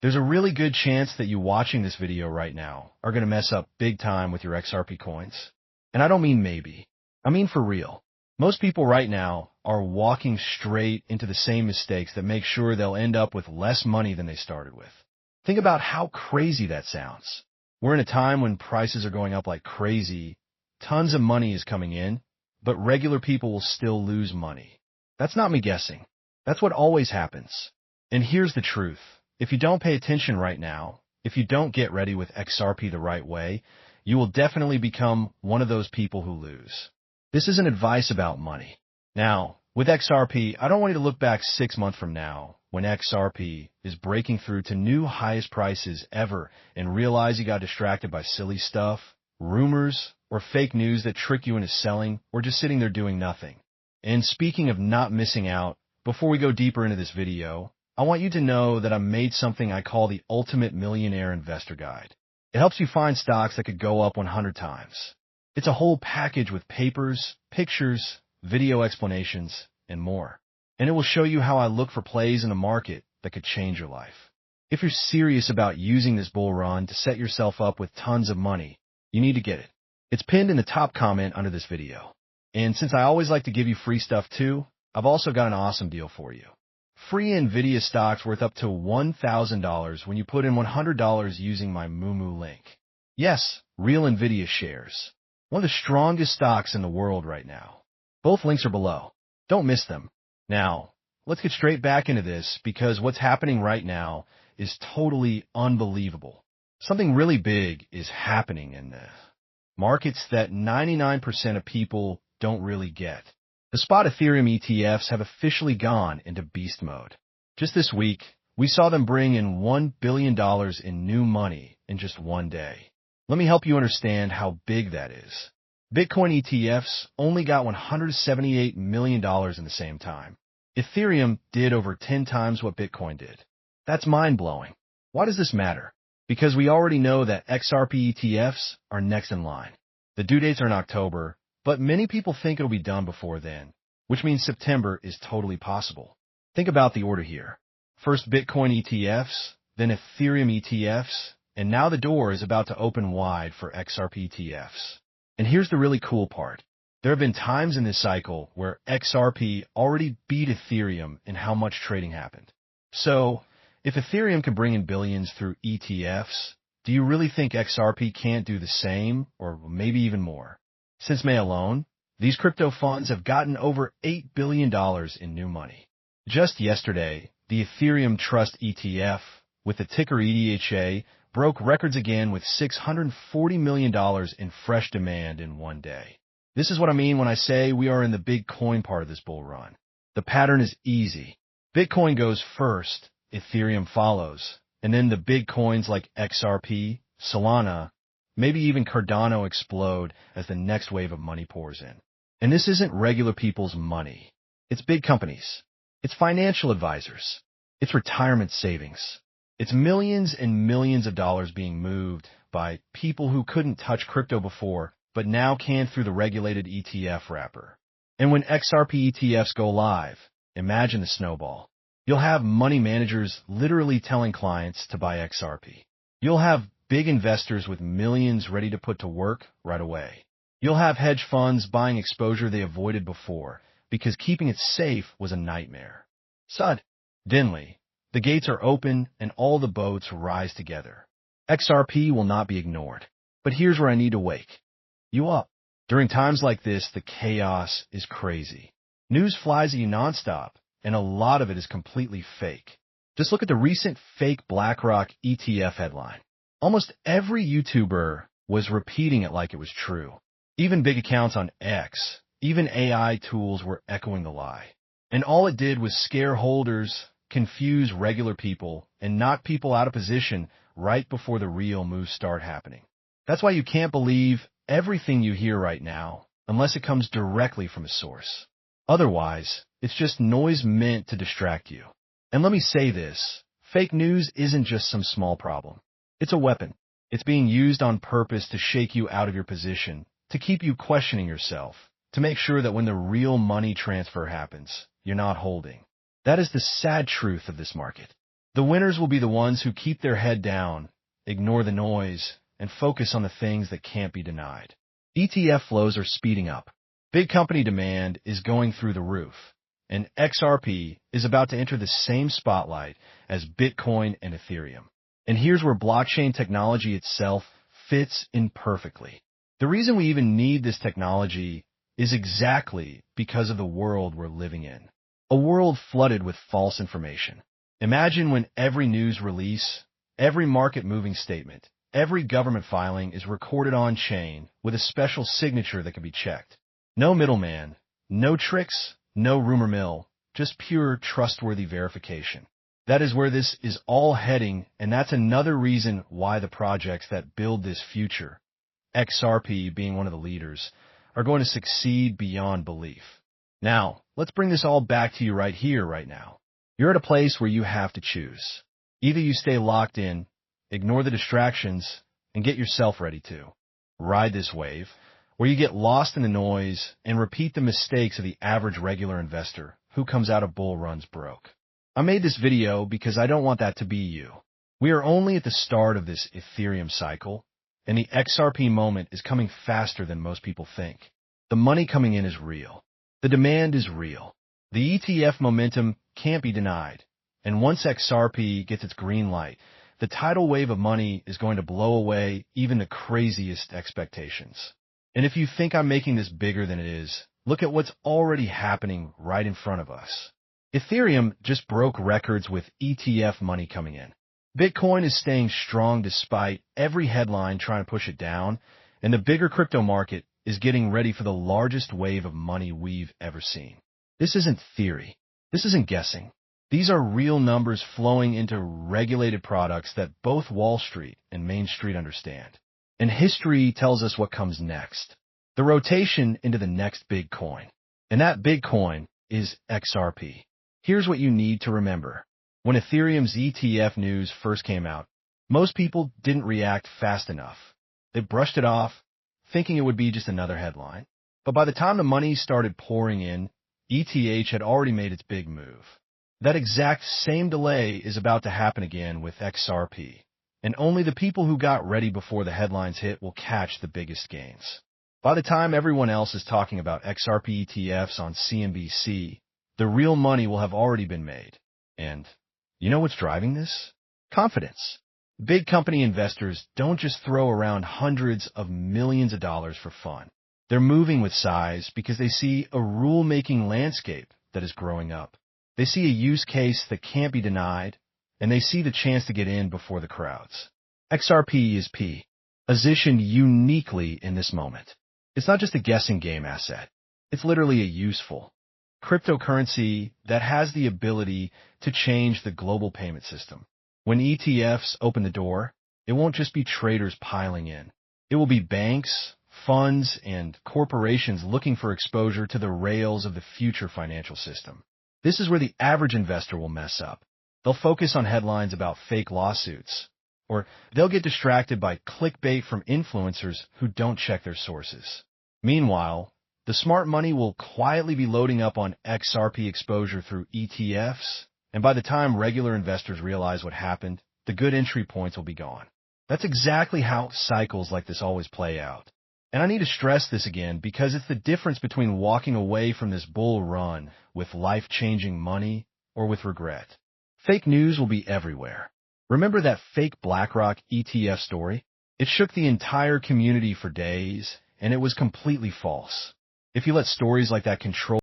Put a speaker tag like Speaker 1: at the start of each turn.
Speaker 1: There's a really good chance that you watching this video right now are going to mess up big time with your XRP coins. And I don't mean maybe. I mean for real. Most people right now are walking straight into the same mistakes that make sure they'll end up with less money than they started with. Think about how crazy that sounds. We're in a time when prices are going up like crazy, tons of money is coming in, but regular people will still lose money. That's not me guessing. That's what always happens. And here's the truth. If you don't pay attention right now, if you don't get ready with XRP the right way, you will definitely become one of those people who lose. This isn't advice about money. Now, with XRP, I don't want you to look back 6 months from now when XRP is breaking through to new highest prices ever and realize you got distracted by silly stuff, rumors, or fake news that trick you into selling or just sitting there doing nothing. And speaking of not missing out, before we go deeper into this video, I want you to know that I made something I call the Ultimate Millionaire Investor Guide. It helps you find stocks that could go up 100 times. It's a whole package with papers, pictures, video explanations, and more. And it will show you how I look for plays in the market that could change your life. If you're serious about using this bull run to set yourself up with tons of money, you need to get it. It's pinned in the top comment under this video. And since I always like to give you free stuff too, I've also got an awesome deal for you. Free NVIDIA stocks worth up to $1,000 when you put in $100 using my Moomoo link. Yes, real NVIDIA shares. One of the strongest stocks in the world right now. Both links are below. Don't miss them. Now, let's get straight back into this because what's happening right now is totally unbelievable. Something really big is happening in the markets that 99% of people don't really get. The spot Ethereum ETFs have officially gone into beast mode. Just this week, we saw them bring in $1 billion in new money in just one day. Let me help you understand how big that is. Bitcoin ETFs only got $178 million in the same time. Ethereum did over 10 times what Bitcoin did. That's mind-blowing. Why does this matter? Because we already know that XRP ETFs are next in line. The due dates are in October, but many people think it'll be done before then, which means September is totally possible. Think about the order here. First Bitcoin ETFs, then Ethereum ETFs, and now the door is about to open wide for XRP ETFs. And here's the really cool part. There have been times in this cycle where XRP already beat Ethereum in how much trading happened. So, if Ethereum can bring in billions through ETFs, do you really think XRP can't do the same, or maybe even more? Since May alone, these crypto funds have gotten over $8 billion in new money. Just yesterday, the Ethereum Trust ETF, with the ticker EDHA, broke records again with $640 million in fresh demand in one day. This is what I mean when I say we are in the big coin part of this bull run. The pattern is easy. Bitcoin goes first, Ethereum follows, and then the big coins like XRP, Solana, maybe even Cardano explode as the next wave of money pours in. And this isn't regular people's money. It's big companies. It's financial advisors. It's retirement savings. It's millions and millions of dollars being moved by people who couldn't touch crypto before, but now can through the regulated ETF wrapper. And when XRP ETFs go live, imagine the snowball. You'll have money managers literally telling clients to buy XRP. You'll have big investors with millions ready to put to work right away. You'll have hedge funds buying exposure they avoided before because keeping it safe was a nightmare. Suddenly, the gates are open and all the boats rise together. XRP will not be ignored. But here's where I need to wake you up. During times like this, the chaos is crazy. News flies at you nonstop, and a lot of it is completely fake. Just look at the recent fake BlackRock ETF headline. Almost every YouTuber was repeating it like it was true. Even big accounts on X, even AI tools were echoing the lie. And all it did was scare holders, confuse regular people, and knock people out of position right before the real moves start happening. That's why you can't believe everything you hear right now unless it comes directly from a source. Otherwise, it's just noise meant to distract you. And let me say this, fake news isn't just some small problem. It's a weapon. It's being used on purpose to shake you out of your position, to keep you questioning yourself, to make sure that when the real money transfer happens, you're not holding. That is the sad truth of this market. The winners will be the ones who keep their head down, ignore the noise, and focus on the things that can't be denied. ETF flows are speeding up. Big company demand is going through the roof, and XRP is about to enter the same spotlight as Bitcoin and Ethereum. And here's where blockchain technology itself fits in perfectly. The reason we even need this technology is exactly because of the world we're living in. A world flooded with false information. Imagine when every news release, every market-moving statement, every government filing is recorded on-chain with a special signature that can be checked. No middleman, no tricks, no rumor mill, just pure, trustworthy verification. That is where this is all heading, and that's another reason why the projects that build this future, XRP being one of the leaders, are going to succeed beyond belief. Now, let's bring this all back to you right here, right now. You're at a place where you have to choose. Either you stay locked in, ignore the distractions, and get yourself ready to ride this wave, or you get lost in the noise and repeat the mistakes of the average regular investor who comes out of bull runs broke. I made this video because I don't want that to be you. We are only at the start of this Ethereum cycle, and the XRP moment is coming faster than most people think. The money coming in is real. The demand is real. The ETF momentum can't be denied. And once XRP gets its green light, the tidal wave of money is going to blow away even the craziest expectations. And if you think I'm making this bigger than it is, look at what's already happening right in front of us. Ethereum just broke records with ETF money coming in. Bitcoin is staying strong despite every headline trying to push it down, and the bigger crypto market is getting ready for the largest wave of money we've ever seen. This isn't theory. This isn't guessing. These are real numbers flowing into regulated products that both Wall Street and Main Street understand. And history tells us what comes next. The rotation into the next big coin. And that big coin is XRP. Here's what you need to remember. When Ethereum's ETF news first came out, most people didn't react fast enough. They brushed it off, thinking it would be just another headline. But by the time the money started pouring in, ETH had already made its big move. That exact same delay is about to happen again with XRP, and only the people who got ready before the headlines hit will catch the biggest gains. By the time everyone else is talking about XRP ETFs on CNBC, the real money will have already been made. And you know what's driving this? Confidence. Big company investors don't just throw around hundreds of millions of dollars for fun. They're moving with size because they see a rule-making landscape that is growing up. They see a use case that can't be denied, and they see the chance to get in before the crowds. XRP is positioned uniquely in this moment. It's not just a guessing game asset. It's literally a useful cryptocurrency that has the ability to change the global payment system. When ETFs open the door, it won't just be traders piling in. It will be banks, funds, and corporations looking for exposure to the rails of the future financial system. This is where the average investor will mess up. They'll focus on headlines about fake lawsuits, or they'll get distracted by clickbait from influencers who don't check their sources. Meanwhile, the smart money will quietly be loading up on XRP exposure through ETFs, and by the time regular investors realize what happened, the good entry points will be gone. That's exactly how cycles like this always play out. And I need to stress this again because it's the difference between walking away from this bull run with life-changing money or with regret. Fake news will be everywhere. Remember that fake BlackRock ETF story? It shook the entire community for days, and it was completely false. If you let stories like that control